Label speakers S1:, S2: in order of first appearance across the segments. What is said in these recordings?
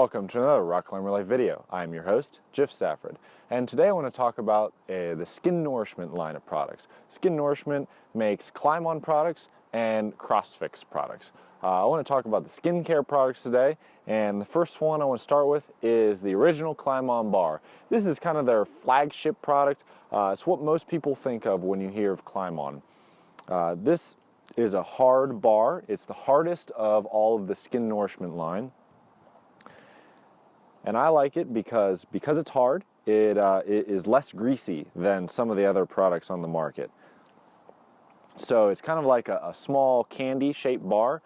S1: Welcome to another Rock Climber Life video. I'm your host, Jeff Stafford, and today I want to talk about the SKINourishment line of products. SKINourishment makes Climb-On products and crossFIXE products. I want to talk about the skincare products today, and the first one I want to start with is the original Climb-On bar. This is kind of their flagship product. It's what most people think of when you hear of Climb-On. This is a hard bar. It's the hardest of all of the SKINourishment line. And I like it because it's hard, it is less greasy than some of the other products on the market. So it's kind of like a small candy-shaped bar,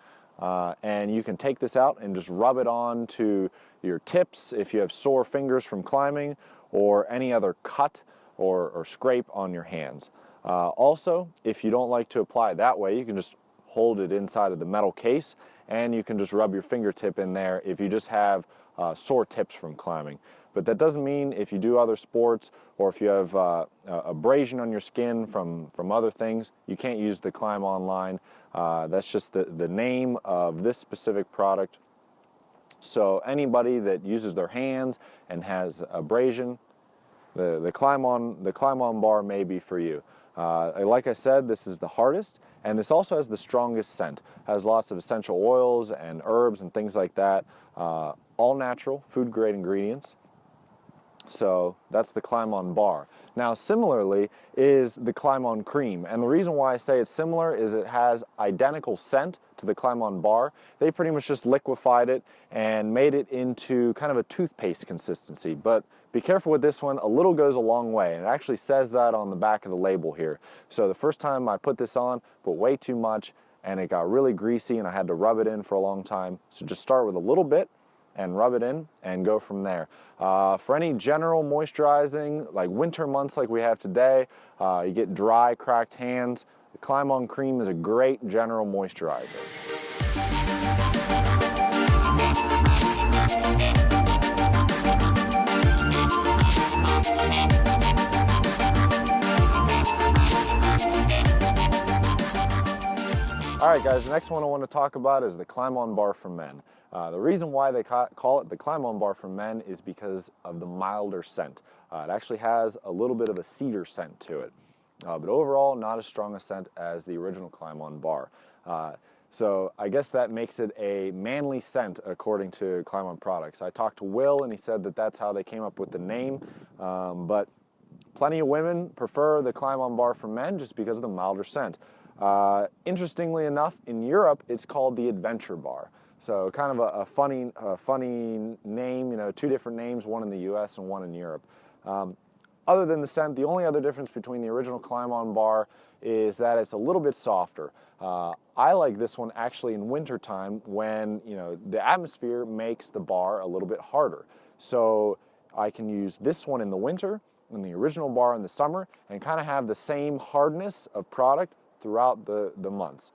S1: and you can take this out and just rub it on to your tips if you have sore fingers from climbing or any other cut or scrape on your hands. Also, if you don't like to apply it that way, you can just hold it inside of the metal case and you can just rub your fingertip in there if you just have sore tips from climbing. But that doesn't mean if you do other sports or if you have abrasion on your skin from other things, you can't use the Climb-On line. That's just the name of this specific product. So anybody that uses their hands and has abrasion, the Climb-On bar may be for you. Like I said, this is the hardest, and this also has the strongest scent. Has lots of essential oils and herbs and things like that. All natural, food grade ingredients. So that's the Climb-On bar. Now similarly is the Climb-On Creme, and the reason why I say it's similar is it has identical scent to the Climb-On bar. They pretty much just liquefied it and made it into kind of a toothpaste consistency, but be careful with this one, a little goes a long way, and it actually says that on the back of the label here. So the first time I put this on, put way too much, and it got really greasy and I had to rub it in for a long time. So just start with a little bit and rub it in and go from there. For any general moisturizing, like winter months like we have today, you get dry, cracked hands, the Climb-On Creme is a great general moisturizer. Alright guys, the next one I want to talk about is the Climb-On bar for men. The reason why they call it the Climb-On bar for men is because of the milder scent. It actually has a little bit of a cedar scent to it, but overall not as strong a scent as the original Climb-On bar. So I guess that makes it a manly scent according to Climb-On products. I talked to Will and he said that that's how they came up with the name, but plenty of women prefer the Climb-On bar for men just because of the milder scent. Interestingly enough, in Europe, it's called the Adventure Bar. So kind of a funny name, you know, two different names, one in the US and one in Europe. Other than the scent, the only other difference between the original Climb-On bar is that it's a little bit softer. I like this one actually in wintertime when, you know, the atmosphere makes the bar a little bit harder. So I can use this one in the winter and the original bar in the summer and kind of have the same hardness of product throughout the months.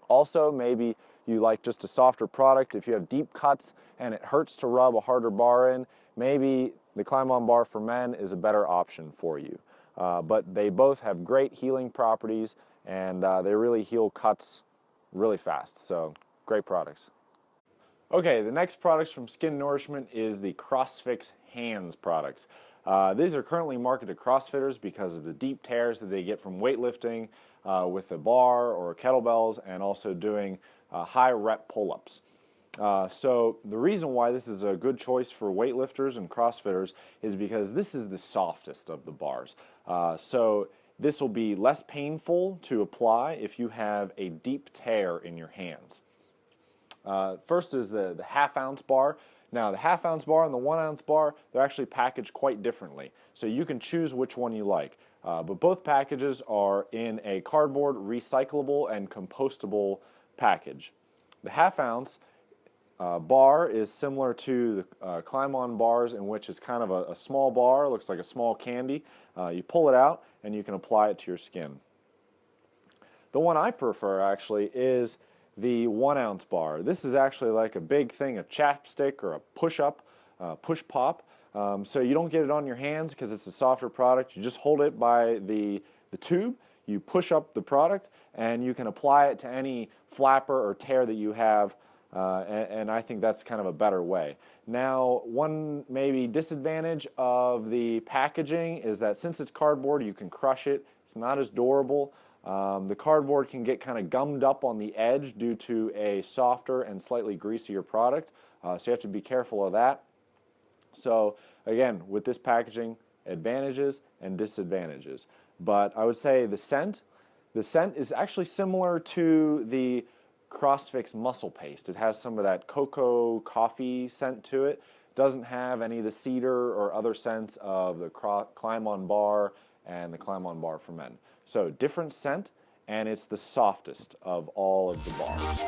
S1: Also, maybe you like just a softer product. If you have deep cuts and it hurts to rub a harder bar in, maybe the Climb-On bar for men is a better option for you. But they both have great healing properties and they really heal cuts really fast. So great products. Okay, the next products from SKINourishment is the CrossFIXE hands products. These are currently marketed to CrossFitters because of the deep tears that they get from weightlifting with a bar or kettlebells and also doing high rep pull-ups. So the reason why this is a good choice for weightlifters and CrossFitters is because this is the softest of the bars. So this will be less painful to apply if you have a deep tear in your hands. First is the half-ounce bar. Now the half-ounce bar and the 1-ounce bar, they're actually packaged quite differently. So you can choose which one you like. But both packages are in a cardboard, recyclable, and compostable package. The half-ounce bar is similar to the Climb-On bars, in which it's kind of a small bar, looks like a small candy. You pull it out and you can apply it to your skin. The one I prefer actually is the 1-ounce bar. This is actually like a big thing, a chapstick or a push-up, push-pop. So you don't get it on your hands because it's a softer product. You just hold it by the tube, you push up the product, and you can apply it to any flapper or tear that you have and I think that's kind of a better way. Now, one maybe disadvantage of the packaging is that since it's cardboard, you can crush it. It's not as durable. The cardboard can get kind of gummed up on the edge due to a softer and slightly greasier product, so you have to be careful of that. So again, with this packaging, advantages and disadvantages. But I would say the scent is actually similar to the CrossFIXE muscle paste. It has some of that cocoa coffee scent to it. Doesn't have any of the cedar or other scents of the Climb On bar and the Climb On bar for men. So different scent, and it's the softest of all of the bars.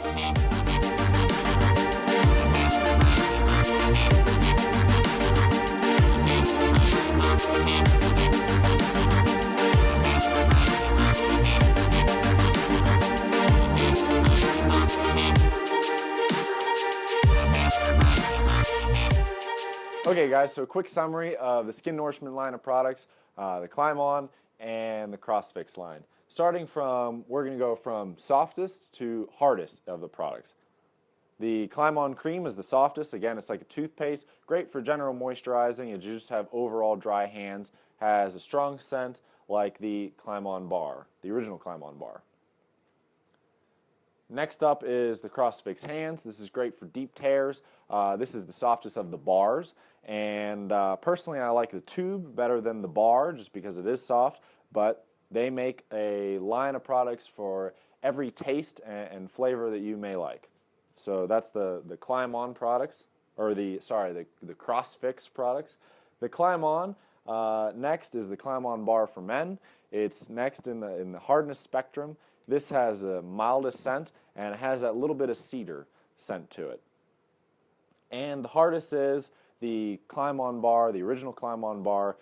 S1: Okay guys, so a quick summary of the SKINourishment line of products, the Climb On and the CrossFIXE line. Starting from, we're going to go from softest to hardest of the products. The Climb On Creme is the softest. Again, it's like a toothpaste, great for general moisturizing if you just have overall dry hands. Has a strong scent like the Climb On bar, the original Climb On bar. Next up is the CrossFIXE hands. This is great for deep tears. This is the softest of the bars, and personally I like the tube better than the bar just because it is soft, but they make a line of products for every taste and flavor that you may like. So that's the Climb On products, or the CrossFIXE products. The Climb On, next is the Climb On bar for men. It's next in the hardness spectrum. This has a mildest scent, and it has that little bit of cedar scent to it. And the hardest is the Climb On bar, the original Climb On bar.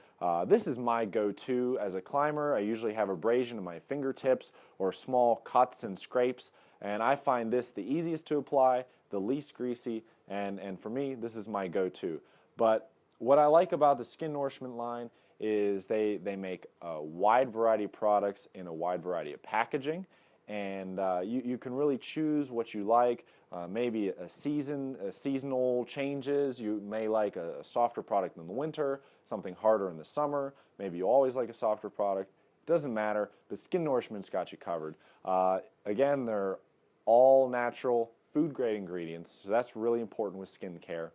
S1: This is my go-to as a climber. I usually have abrasion in my fingertips or small cuts and scrapes, and I find this the easiest to apply, the least greasy, and for me, this is my go-to. But what I like about the SKINourishment line is they make a wide variety of products in a wide variety of packaging, and you can really choose what you like. Maybe seasonal changes. You may like a softer product in the winter, something harder in the summer. Maybe you always like a softer product. Doesn't matter, but SKINourishment's got you covered. Again, they're all natural, food-grade ingredients, so that's really important with skincare.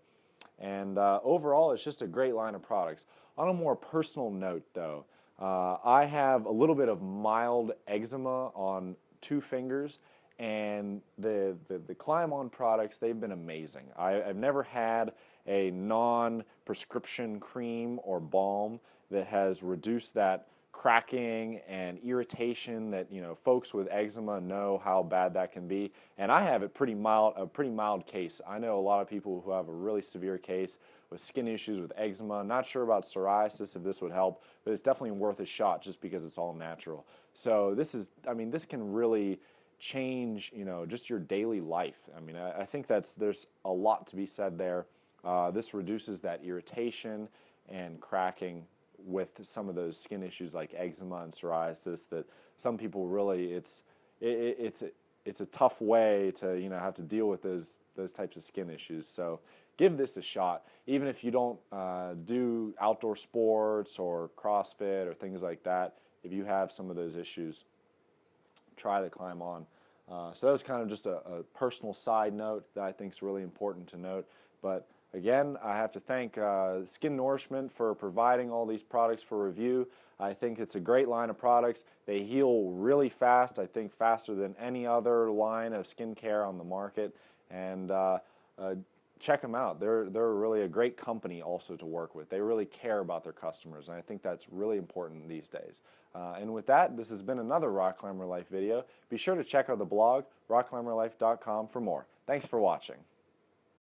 S1: And overall, it's just a great line of products. On a more personal note, though, I have a little bit of mild eczema on 2 fingers, and the Climb On products, they've been amazing. I've never had a non-prescription cream or balm that has reduced that cracking and irritation that folks with eczema know how bad that can be, and I have a pretty mild case. I know a lot of people who have a really severe case with skin issues with eczema. Not sure about psoriasis if this would help, but it's definitely worth a shot just because it's all natural. So this can really change just your daily life. I think there's a lot to be said there. This reduces that irritation and cracking with some of those skin issues like eczema and psoriasis that some people really, it's a tough way to have to deal with those types of skin issues. So give this a shot, even if you don't do outdoor sports or CrossFit or things like that. If you have some of those issues, try the Climb On. So that was kind of just a personal side note that I think is really important to note. But again, I have to thank SKINourishment for providing all these products for review. I think it's a great line of products. They heal really fast, I think faster than any other line of skincare on the market. And check them out. They're really a great company also to work with. They really care about their customers, and I think that's really important these days. And with that, this has been another Rock Climber Life video. Be sure to check out the blog, rockclimberlife.com, for more. Thanks for watching.